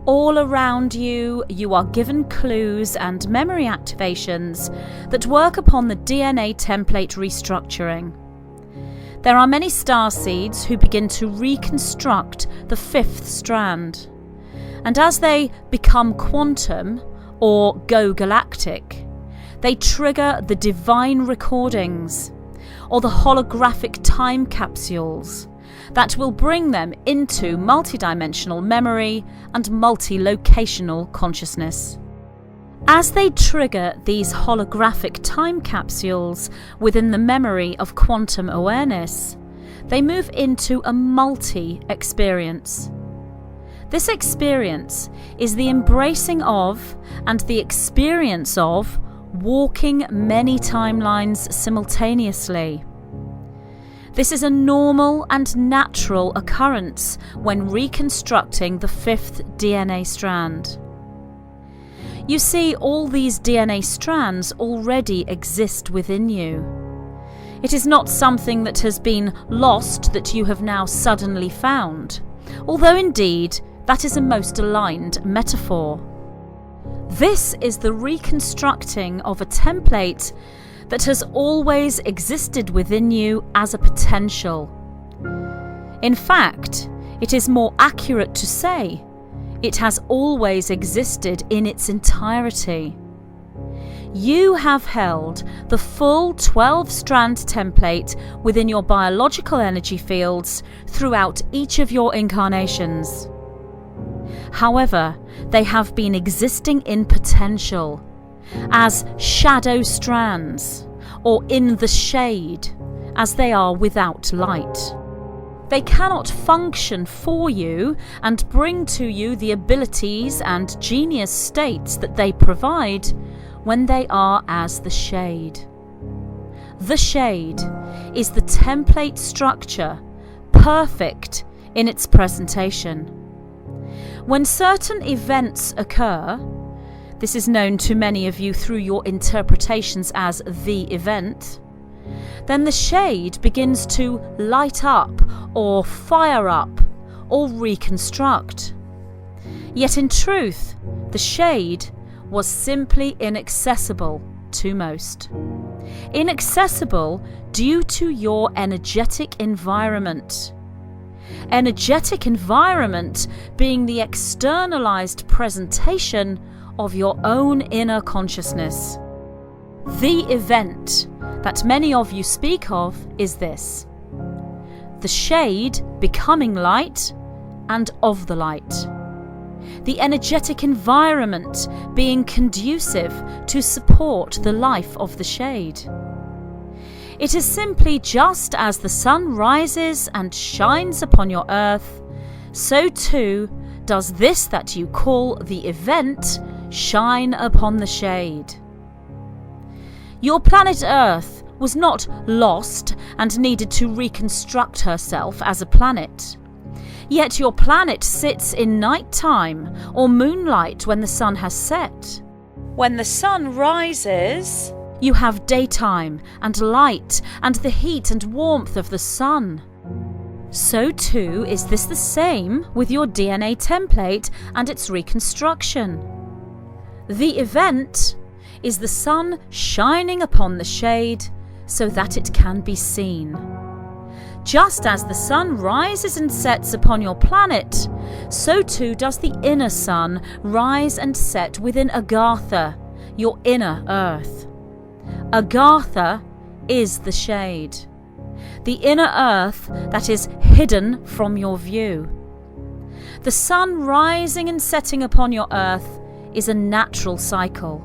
All around you, you are given clues and memory activations that work upon the DNA template restructuring. There are many starseeds who begin to reconstruct the fifth strand, and as they become quantum or go galactic, they trigger the divine recordings or the holographic time capsules that will bring them into multidimensional memory and multi-locational consciousness. As they trigger these holographic time capsules within the memory of quantum awareness, they move into a multi-experience. This experience is the embracing of and the experience of walking many timelines simultaneously. This is a normal and natural occurrence when reconstructing the fifth DNA strand. You see, all these DNA strands already exist within you. It is not something that has been lost that you have now suddenly found, although indeed that is a most aligned metaphor. This is the reconstructing of a template that has always existed within you as a potential. In fact, it is more accurate to say it has always existed in its entirety. You have held the full 12-strand template within your biological energy fields throughout each of your incarnations. However, they have been existing in potential, as shadow strands, or in the shade, as they are without light. They cannot function for you and bring to you the abilities and genius states that they provide when they are as the shade. The shade is the template structure, perfect in its presentation. When certain events occur, this is known to many of you through your interpretations as the event, then the shade begins to light up or fire up or reconstruct. Yet in truth, the shade was simply inaccessible to most. Inaccessible due to your energetic environment. Energetic environment being the externalized presentation of your own inner consciousness. The event that many of you speak of is this: the shade becoming light and of the light. The energetic environment being conducive to support the life of the shade. It is simply just as the sun rises and shines upon your earth, so too does this that you call the event shine upon the shade. Your planet Earth was not lost and needed to reconstruct herself as a planet. Yet your planet sits in nighttime or moonlight when the sun has set. When the sun rises, you have daytime and light and the heat and warmth of the sun. So too is this the same with your DNA template and its reconstruction. The event is the sun shining upon the shade so that it can be seen. Just as the sun rises and sets upon your planet, so too does the inner sun rise and set within Agartha, your inner earth. Agartha is the shade, the inner earth that is hidden from your view. The sun rising and setting upon your earth is a natural cycle.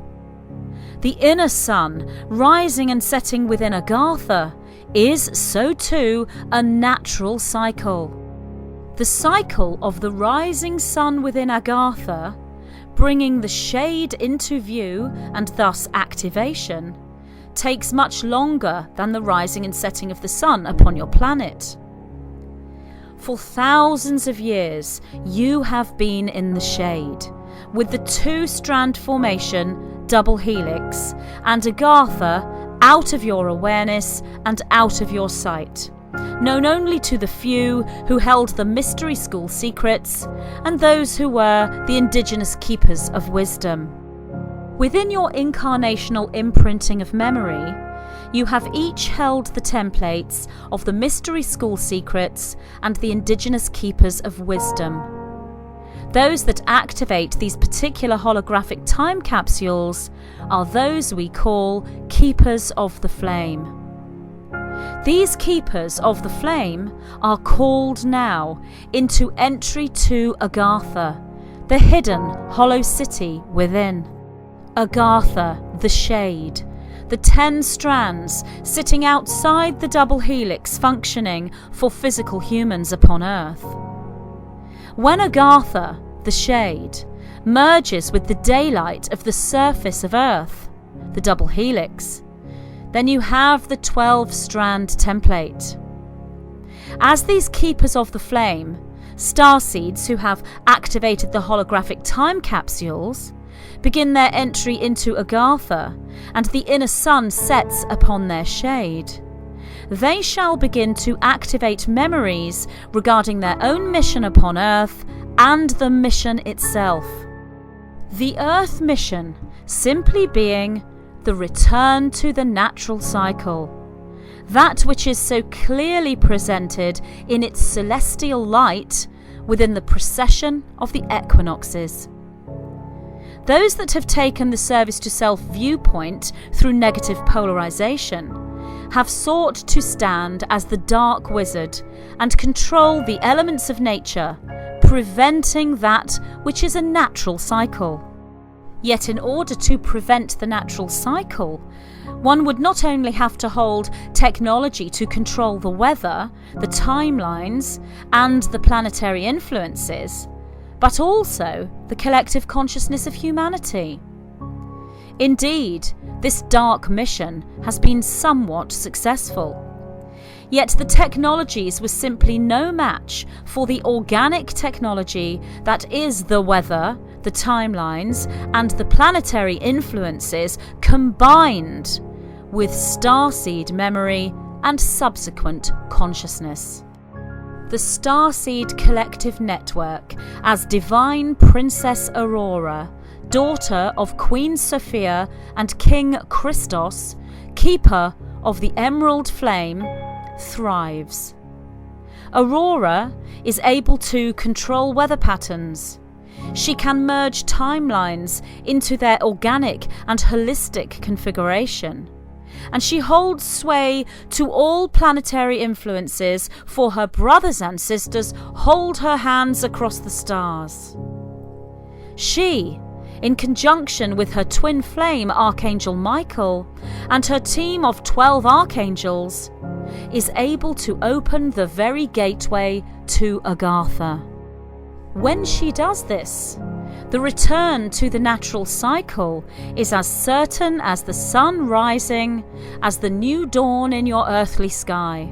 The inner sun rising and setting within Agartha is, so too, a natural cycle. The cycle of the rising sun within Agartha, bringing the shade into view and thus activation, takes much longer than the rising and setting of the sun upon your planet. For thousands of years, you have been in the shade, with the two-strand formation, double helix, and Agartha out of your awareness and out of your sight, known only to the few who held the mystery school secrets and those who were the indigenous keepers of wisdom. Within your incarnational imprinting of memory, you have each held the templates of the mystery school secrets and the indigenous keepers of wisdom. Those that activate these particular holographic time capsules are those we call keepers of the flame. These keepers of the flame are called now into entry to Agartha, the hidden hollow city within. Agartha, the shade, the 10 strands sitting outside the double helix functioning for physical humans upon Earth. When Agartha, the shade, merges with the daylight of the surface of Earth, the double helix, then you have the 12-strand template. As these keepers of the flame, starseeds who have activated the holographic time capsules, begin their entry into Agartha, and the inner sun sets upon their shade, they shall begin to activate memories regarding their own mission upon Earth and the mission itself. The Earth mission simply being the return to the natural cycle, that which is so clearly presented in its celestial light within the precession of the equinoxes. Those that have taken the service to self viewpoint through negative polarization have sought to stand as the dark wizard and control the elements of nature, preventing that which is a natural cycle. Yet in order to prevent the natural cycle, one would not only have to hold technology to control the weather, the timelines, and the planetary influences, but also the collective consciousness of humanity. Indeed, this dark mission has been somewhat successful. Yet the technologies were simply no match for the organic technology that is the weather, the timelines, and the planetary influences combined with starseed memory and subsequent consciousness. The Starseed Collective Network, as Divine Princess Aurora, daughter of Queen Sophia and King Christos, keeper of the Emerald Flame, thrives. Aurora is able to control weather patterns. She can merge timelines into their organic and holistic configuration. And she holds sway to all planetary influences, for her brothers and sisters hold her hands across the stars. She, in conjunction with her twin flame Archangel Michael and her team of 12 archangels, is able to open the very gateway to Agartha. When she does this, the return to the natural cycle is as certain as the sun rising, as the new dawn in your earthly sky.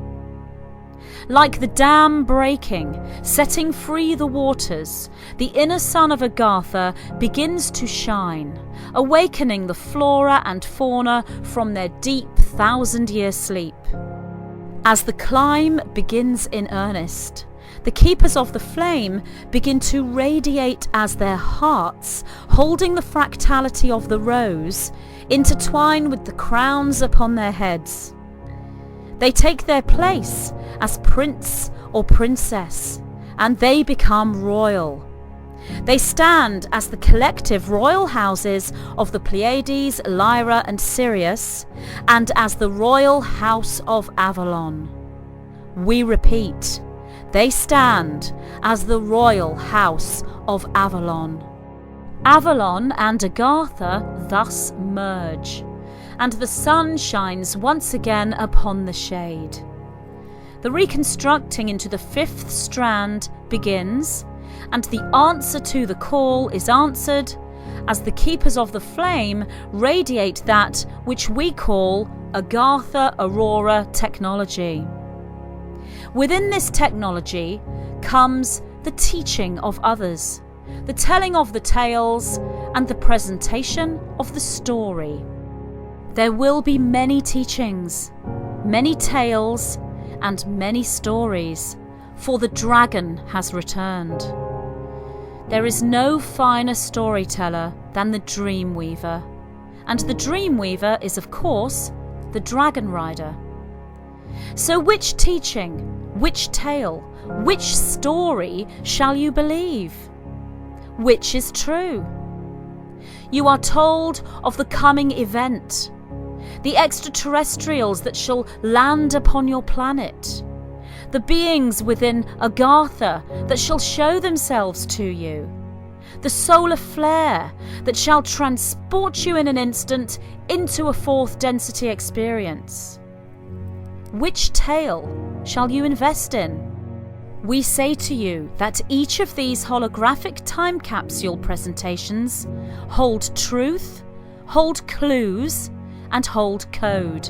Like the dam breaking, setting free the waters, the inner sun of Agartha begins to shine, awakening the flora and fauna from their deep 1,000-year sleep. As the climb begins in earnest, the keepers of the flame begin to radiate as their hearts, holding the fractality of the rose, intertwine with the crowns upon their heads. They take their place as prince or princess, and they become royal. They stand as the collective royal houses of the Pleiades, Lyra and Sirius, and as the royal house of Avalon. We repeat, they stand as the royal house of Avalon. Avalon and Agartha thus merge, and the sun shines once again upon the shade. The reconstructing into the 5th strand begins, and the answer to the call is answered as the keepers of the flame radiate that which we call Agartha Aurora technology. Within this technology comes the teaching of others, the telling of the tales, and the presentation of the story. There will be many teachings, many tales, and many stories, for the dragon has returned. There is no finer storyteller than the dream weaver, and the dream weaver is, of course, the dragon rider. So which teaching, which tale, which story shall you believe? Which is true? You are told of the coming event, the extraterrestrials that shall land upon your planet, the beings within Agartha that shall show themselves to you, the solar flare that shall transport you in an instant into a fourth density experience. Which tale shall you invest in? We say to you that each of these holographic time capsule presentations hold truth, hold clues, and hold code.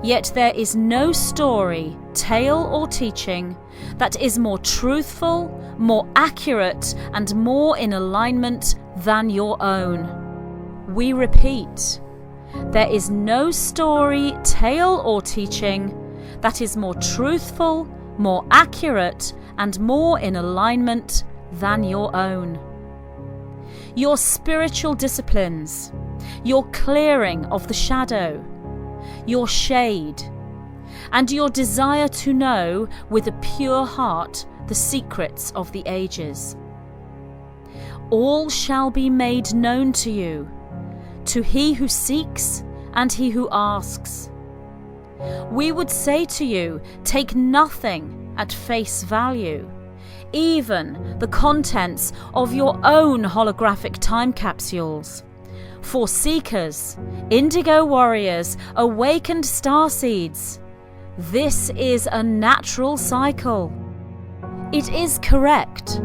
Yet there is no story, tale, or teaching that is more truthful, more accurate, and more in alignment than your own. We repeat, there is no story, tale, or teaching that is more truthful, more accurate, and more in alignment than your own. Your spiritual disciplines, your clearing of the shadow, your shade, and your desire to know with a pure heart the secrets of the ages. All shall be made known to you, to he who seeks and he who asks. We would say to you, take nothing at face value, even the contents of your own holographic time capsules. For seekers, indigo warriors, awakened starseeds, this is a natural cycle. It is correct,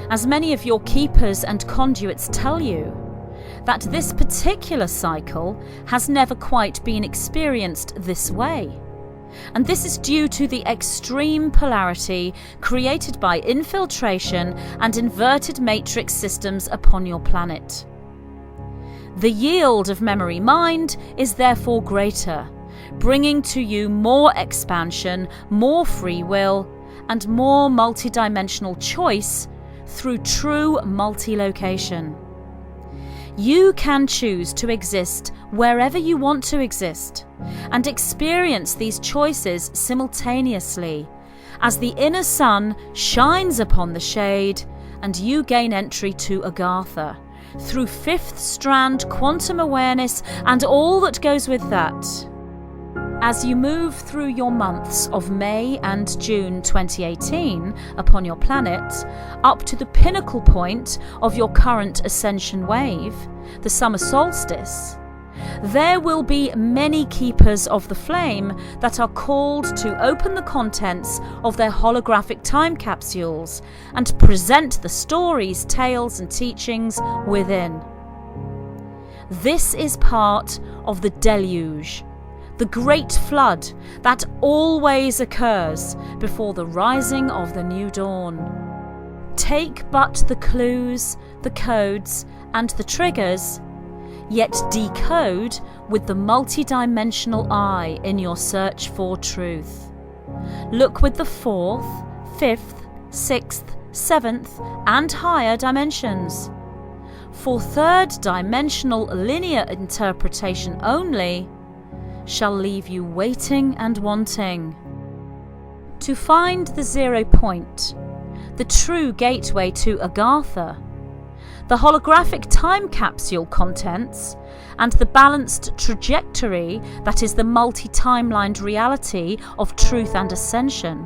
as many of your keepers and conduits tell you, that this particular cycle has never quite been experienced this way. And this is due to the extreme polarity created by infiltration and inverted matrix systems upon your planet. The yield of memory mind is therefore greater, bringing to you more expansion, more free will, and more multidimensional choice through true multi-location. You can choose to exist wherever you want to exist and experience these choices simultaneously as the inner sun shines upon the shade and you gain entry to Agartha through fifth strand quantum awareness and all that goes with that. As you move through your months of May and June 2018 upon your planet, up to the pinnacle point of your current ascension wave, the summer solstice, there will be many keepers of the flame that are called to open the contents of their holographic time capsules and present the stories, tales, and teachings within. This is part of the deluge, the great flood that always occurs before the rising of the new dawn. Take but the clues, the codes, and the triggers, yet decode with the multidimensional eye in your search for truth. Look with the fourth, fifth, sixth, seventh, and higher dimensions. For third dimensional linear interpretation only shall leave you waiting and wanting. To find the 0 point, the true gateway to Agartha, the holographic time capsule contents, and the balanced trajectory that is the multi-timelined reality of truth and ascension,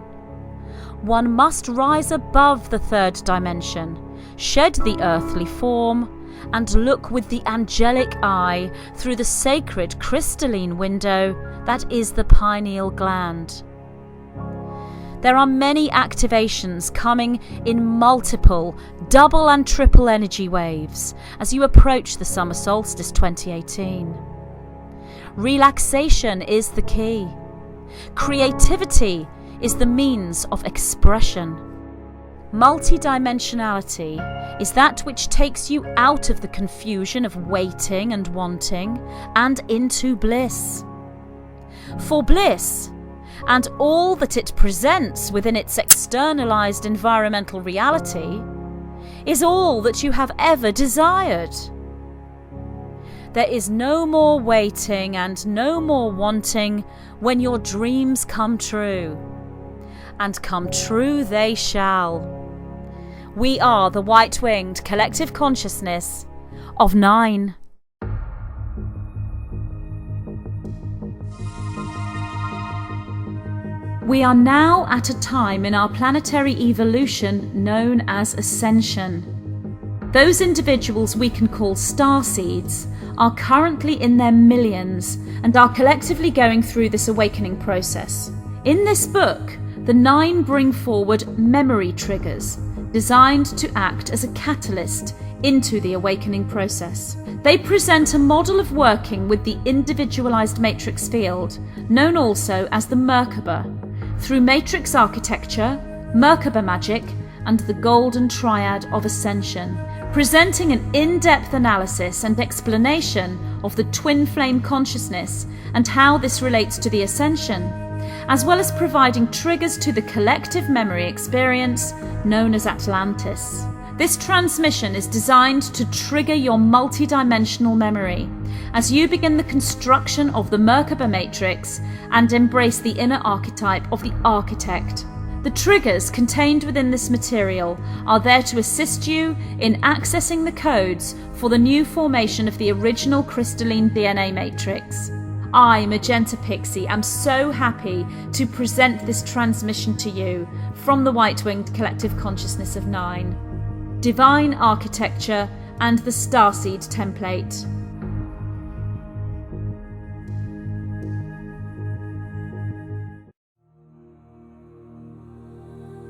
one must rise above the third dimension, shed the earthly form, and look with the angelic eye through the sacred crystalline window that is the pineal gland. There are many activations coming in multiple, double and triple energy waves as you approach the summer solstice 2018. Relaxation is the key. Creativity is the means of expression. Multidimensionality is that which takes you out of the confusion of waiting and wanting and into bliss. For bliss, and all that it presents within its externalized environmental reality is all that you have ever desired. There is no more waiting and no more wanting when your dreams come true. And come true they shall. We are the white-winged collective consciousness of 9. We are now at a time in our planetary evolution known as ascension. Those individuals we can call starseeds are currently in their millions and are collectively going through this awakening process. In this book, the 9 bring forward memory triggers designed to act as a catalyst into the awakening process. They present a model of working with the individualized matrix field, known also as the Merkaba, through matrix architecture, Merkaba magic, and the golden triad of ascension, presenting an in-depth analysis and explanation of the twin flame consciousness and how this relates to the ascension, as well as providing triggers to the collective memory experience known as Atlantis. This transmission is designed to trigger your multidimensional memory as you begin the construction of the Merkaba matrix and embrace the inner archetype of the architect. The triggers contained within this material are there to assist you in accessing the codes for the new formation of the original crystalline DNA matrix. I, Magenta Pixie, am so happy to present this transmission to you from the white-winged collective consciousness of 9, divine architecture and the starseed template.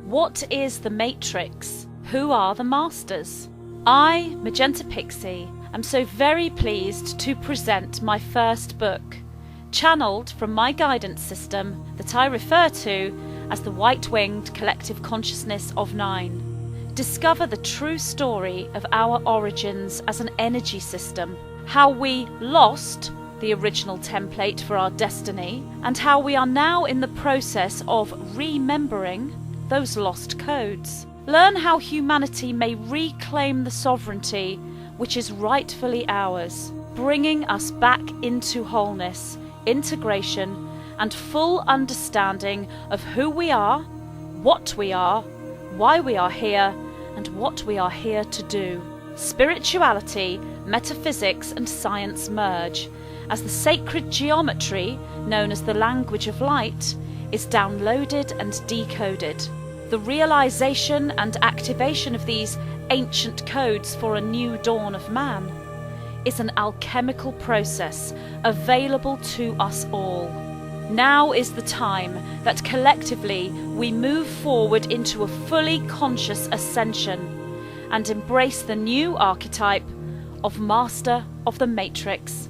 What is the Matrix? Who are the Masters? I, Magenta Pixie, am so very pleased to present my first book, channeled from my guidance system that I refer to as the White-Winged Collective Consciousness of 9. Discover the true story of our origins as an energy system, how we lost the original template for our destiny, and how we are now in the process of remembering those lost codes. Learn how humanity may reclaim the sovereignty which is rightfully ours, bringing us back into wholeness, integration, and full understanding of who we are, why we are here, and what we are here to do. Spirituality, metaphysics, and science merge as the sacred geometry, known as the language of light, is downloaded and decoded. The realization and activation of these ancient codes for a new dawn of man is an alchemical process available to us all. Now is the time that collectively we move forward into a fully conscious ascension and embrace the new archetype of Master of the Matrix.